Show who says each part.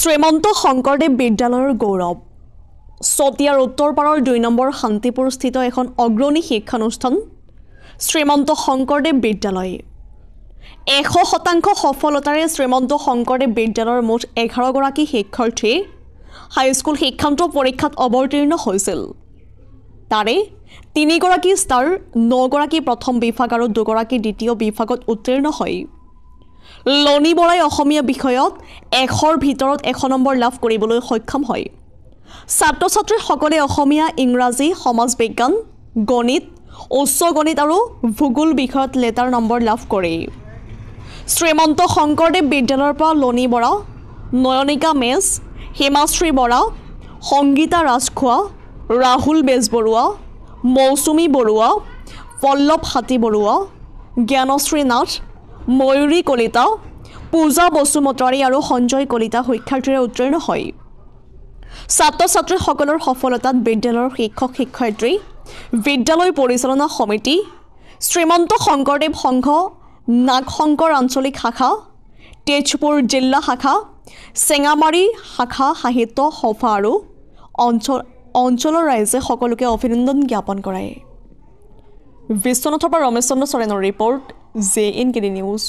Speaker 1: শ্ৰীমন্ত শংকৰদেৱ বিদ্যালয়ৰ গৌৰৱ চতিয়াৰ উত্তৰপাৰৰ ২ নম্বৰ শান্তিপুৰস্থিত এখন অগ্ৰণী শিক্ষানুষ্ঠান শ্ৰীমন্ত শংকৰদেৱ বিদ্যালয় ১০০% সফলতাৰে শ্ৰীমন্ত শংকৰদেৱ বিদ্যালয়ৰ মুঠ ১১ গৰাকী শিক্ষাৰ্থী হাইস্কুল শিক্ষান্ত পৰীক্ষাত অৱতীৰ্ণ হৈছিল। তাৰে ৩ গৰাকী ষ্টাৰ ৯ গৰাকী প্ৰথম বিভাগ আৰু ২ গৰাকী দ্বিতীয় বিভাগত উত্তীৰ্ণ হয়। লনি বৰাই অসমীয়া বিষয়ত ১০০ৰ ভিতৰত ১০০ নম্বৰ লাভ কৰিবলৈ সক্ষম হয়। ছাত্ৰ-ছাত্ৰীসকলে অসমীয়া, ইংৰাজী, সমাজ বিজ্ঞান, গণিত, উচ্চ গণিত আৰু ভূগোল বিষয়ত লেটাৰ নম্বৰ লাভ কৰে। শ্ৰীমন্ত শংকৰদেৱ বিদ্যালয়ৰ পৰা লনি বৰা, নয়নিকা মেছ, হিমাশ্ৰী বৰা, সংগীতা ৰাজখোৱা, ৰাহুল বেজবৰুৱা, মৌচুমী বৰুৱা, পল্লৱ হাতী বৰুৱা, জ্ঞানশ্ৰী নাথ, ময়ূৰী কলিতা, পূজা বসুমতাৰী আৰু সঞ্জয় কলিতা শিক্ষাৰ্থীৰে উত্তীৰ্ণ হয়। ছাত্ৰ-ছাত্ৰীসকলৰ সফলতাত বিদ্যালয়ৰ শিক্ষক-শিক্ষয়িত্ৰী, বিদ্যালয় পৰিচালনা সমিতি, শ্ৰীমন্ত শংকৰদেৱ সংঘ নাগশংকৰ আঞ্চলিক শাখা, তেজপুৰ জিলা শাখা, চেঙামাৰী শাখা সাহিত্য সভা আৰু অঞ্চলৰ ৰাইজে সকলোকে অভিনন্দন জ্ঞাপন কৰে। বিশ্বনাথৰ পৰা ৰমেশ চন্দ্ৰ চৰেণৰ ৰিপৰ্ট, JNKD নিউজ।